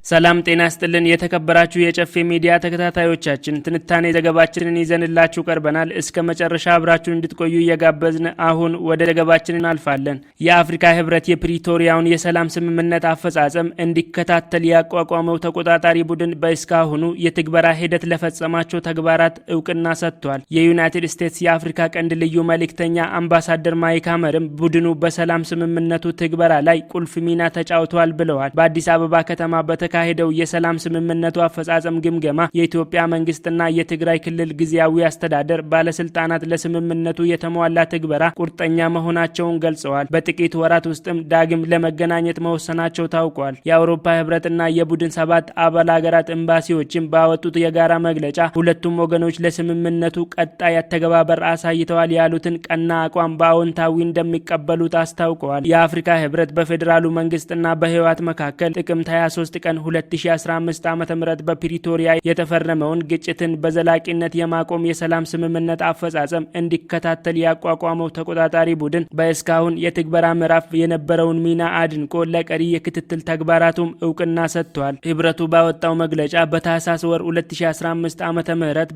ሰላም ጤና ይስጥልን የተከበራችሁ የጨፌ ሚዲያ ተከታታዮቻችን ትንታኔ ዘገባችንን ይዘንላችሁ ቀርበናል። እስከ መጨረሻ አብራችሁን እንድትቆዩ እየጋበዝን አሁን ወደ ዘገባችን እናልፋለን። የአፍሪካ ህብረት የፕሪቶሪያውን የሰላም ስምምነት አፈጻጸም እንዲከታተል ያቋቋመው ተቆጣጣሪ ቡድን በእስካሁኑ የትግበራ ሂደት ለፈጸማቸው ተግባራት እውቅና ሰጥቷል። የዩናይትድ ስቴትስ የአፍሪካ ቀንድ ልዩ መልእክተኛ አምባሳደር ማይክ ሀመርም ቡድኑ በሰላም ስምምነቱ ትግበራ ላይ ቁልፍ ሚና ተጫውቷል ብለዋል። በአዲስ አበባ ከተማ ካሄደው የሰላም ስምምነቱ አፈጻጸም ግምገማ የኢትዮጵያ መንግስትና የትግራይ ክልል ጊዜያዊ አስተዳደር ባለስልጣናት ለስምምነቱ የተሟላ ትግበራ ቁርጠኛ መሆናቸውን ገልጸዋል። በጥቂት ወራት ውስጥም ዳግም ለመገናኘት መወሰናቸው ታውቋል። የአውሮፓ ህብረትና የቡድን 7 አባል ሀገራት ኤምባሲዎችም ባወጡት የጋራ መግለጫ ሁለቱም ወገኖች ለስምምነቱ ቀጣይ አተገባበር አሳይተዋል ያሉትን ቀና አቋም በአዎንታዊ እንደሚቀበሉት አስታውቀዋል። የአፍሪካ ህብረት በፌዴራሉ መንግስትና በህወሓት መካከል ጥቅምት 23 ቀን 2015 ዓ.ም በፕሪቶሪያ የተፈረመውን ግጭትን በዘላቂነት የማቆም የሰላም ስምምነት አፈጻጸም እንዲከታተል ያቋቋመው ተቆጣጣሪ ቡድን በእስካሁን የትግበራ ምዕራፍ የነበረውን ሚና አድንቆ ለቀሪ የክትትል ተግባራቱም እውቅና ሰጥቷል። ህብረቱ ባወጣው መግለጫ በታህሳስ ወር 2015 ዓ.ም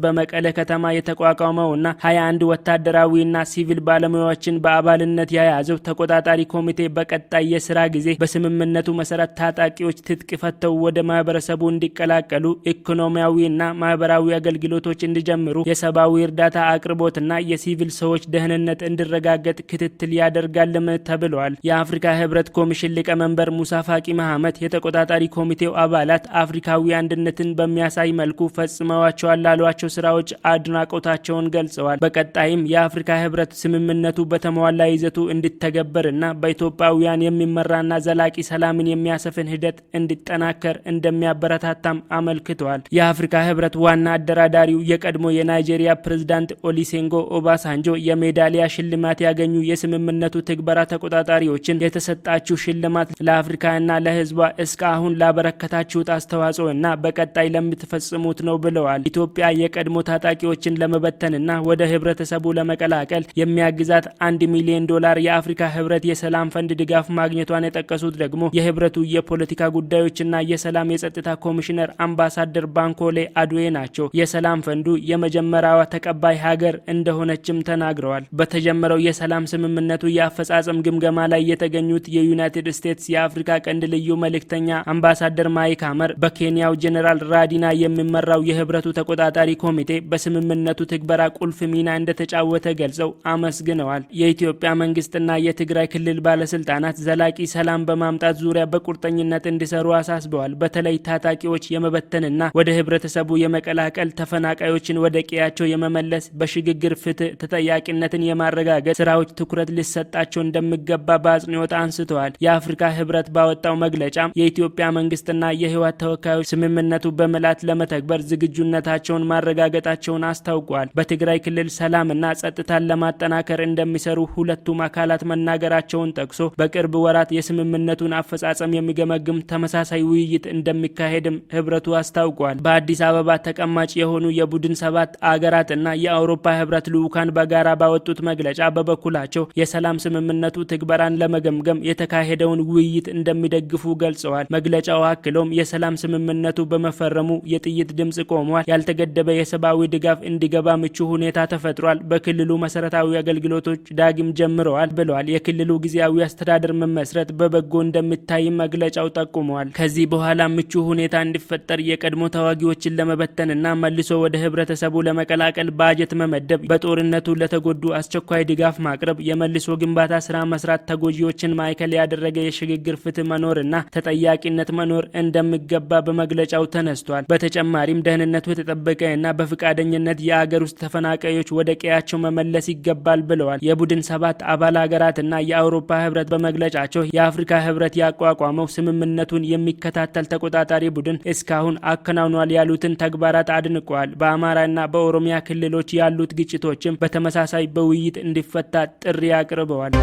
በመቀለ ከተማ የተቋቋመውና 21 ወታደራዊና ሲቪል ባለሙያዎችን በአባልነት የያዘው ተቆጣጣሪ ኮሚቴ በቀጣይ የስራ ጊዜ በስምምነቱ መሰረት ታጣቂዎች ትጥቅ ፈተው ወደ ማህበረሰቡ እንዲቀላቀሉ ኢኮኖሚያዊና ማህበራዊ አገልግሎቶች እንዲጀምሩ የሰብአዊ እርዳታ አቅርቦትና የሲቪል ሰዎች ደህንነት እንዲረጋገጥ ክትትል ያደርጋልም ተብሏል። የአፍሪካ ህብረት ኮሚሽን ሊቀመንበር ሙሳ ፋቂ መሐመድ የተቆጣጣሪ ኮሚቴው አባላት አፍሪካዊ አንድነትን በሚያሳይ መልኩ ፈጽመዋቸዋል ላሏቸው ስራዎች አድናቆታቸውን ገልጸዋል። በቀጣይም የአፍሪካ ህብረት ስምምነቱ በተሟላ ይዘቱ እንዲተገበርና በኢትዮጵያውያን የሚመራና ዘላቂ ሰላምን የሚያሰፍን ሂደት እንዲጠናከር እንደሚያበረታታም አመልክተዋል። የአፍሪካ ህብረት ዋና አደራዳሪው የቀድሞ የናይጄሪያ ፕሬዝዳንት ኦሊሴንጎ ኦባሳንጆ የሜዳሊያ ሽልማት ያገኙ የስምምነቱ ትግበራ ተቆጣጣሪዎችን የተሰጣችሁ ሽልማት ለአፍሪካና ለህዝቧ እስካሁን ላበረከታችሁት አስተዋጽኦና በቀጣይ ለምትፈጽሙት ነው ብለዋል። ኢትዮጵያ የቀድሞ ታጣቂዎችን ለመበተንና ወደ ህብረተሰቡ ለመቀላቀል የሚያግዛት $1 ሚሊዮን የአፍሪካ ህብረት የሰላም ፈንድ ድጋፍ ማግኘቷን የጠቀሱት ደግሞ የህብረቱ የፖለቲካ ጉዳዮችና የሰላም የጸጥታ ኮሚሽነር አምባሳደር ባንኮሌ አድዌ ናቸው። የሰላም ፈንዱ የመጀመሪያዋ ተቀባይ ሀገር እንደሆነችም ተናግረዋል። በተጀመረው የሰላም ስምምነቱ የአፈጻጸም ግምገማ ላይ የተገኙት የዩናይትድ ስቴትስ የአፍሪካ ቀንድ ልዩ መልእክተኛ አምባሳደር ማይክ ሀመር በኬንያው ጄኔራል ራዲና የሚመራው የህብረቱ ተቆጣጣሪ ኮሚቴ በስምምነቱ ትግበራ ቁልፍ ሚና እንደተጫወተ ገልጸው አመስግነዋል። የኢትዮጵያ መንግስትና የትግራይ ክልል ባለስልጣናት ዘላቂ ሰላም በማምጣት ዙሪያ በቁርጠኝነት እንዲሰሩ አሳስበዋል። በተለይ ታጣቂዎች የመበተንና ወደ ህብረተሰቡ የመቀላቀል ተፈናቃዮችን ወደ ቀያቸው የመመለስ በሽግግር ፍትህ ተጠያቂነትን የማረጋገጥ ስራዎች ትኩረት ሊሰጣቸው እንደሚገባ በአጽንኦት አንስተዋል። የአፍሪካ ህብረት ባወጣው መግለጫ የኢትዮጵያ መንግስትና የህወሓት ተወካዮች ስምምነቱ በመላት ለመተግበር ዝግጁነታቸውን ማረጋገጣቸውን አስታውቀዋል። በትግራይ ክልል ሰላምና ጸጥታን ለማጠናከር እንደሚሰሩ ሁለቱም አካላት መናገራቸውን ጠቅሶ በቅርብ ወራት የስምምነቱን አፈጻጸም የሚገመግም ተመሳሳይ ውይይት እንደሚካሄድም ህብረቱ አስታውቋል። በአዲስ አበባ ተቀማጭ የሆኑ የቡድን 7 አገራትና የአውሮፓ ህብረት ልዑካን በጋራ ባወጡት መግለጫ በበኩላቸው የሰላም ስምምነቱ ትግበራን ለመገምገም የተካሄደውን ውይይት እንደሚደግፉ ገልጸዋል። መግለጫው አክሎም የሰላም ስምምነቱ በመፈረሙ የጥይት ድምጽ ቆሟል፣ ያልተገደበ የሰብአዊ ድጋፍ እንዲገባ ምቹ ሁኔታ ተፈጥሯል፣ በክልሉ መሰረታዊ አገልግሎቶች ዳግም ጀምረዋል ብለዋል። የክልሉ ጊዜያዊ አስተዳደር መመስረት በበጎ እንደሚታይ መግለጫው ጠቁመዋል። ከዚህ በኋላ ምቹ ሁኔታ እንዲፈጠር የቀድሞ ተዋጊዎችን ለመበተንና መልሶ ወደ ህብረተሰቡ ለመቀላቀል ባጀት መመደብ፣ በጦርነቱ ለተጎዱ አስቸኳይ ድጋፍ ማቅረብ፣ የመልሶ ግንባታ ስራ መስራት፣ ተጎጂዎችን ማዕከል ያደረገ የሽግግር ፍትህ መኖርና ተጠያቂነት መኖር እንደሚገባ በመግለጫው ተነስቷል። በተጨማሪም ደህንነቱ የተጠበቀና በፍቃደኝነት የአገር ውስጥ ተፈናቃዮች ወደ ቀያቸው መመለስ ይገባል ብለዋል። የቡድን 7 አባል ሀገራትና የአውሮፓ ህብረት በመግለጫቸው የአፍሪካ ህብረት ያቋቋመው ስምምነቱን የሚከታተል ተቆጣጣሪ ቡድን እስካሁን አከናውኗል ያሉትን ተግባራት አድንቀዋል። በአማራና በኦሮሚያ ክልሎች ያሉት ግጭቶችም በተመሳሳይ በውይይት እንዲፈታ ጥሪ አቅርበዋል።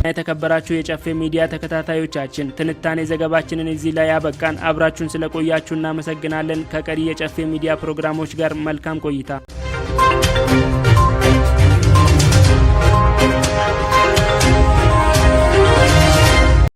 የተከበራችሁ የጨፌ ሚዲያ ተከታታዮቻችን ትንታኔ ዘገባችንን እዚህ ላይ ያበቃን። አብራችሁን ስለቆያችሁ እናመሰግናለን። ከቀሪ የጨፌ ሚዲያ ፕሮግራሞች ጋር መልካም ቆይታ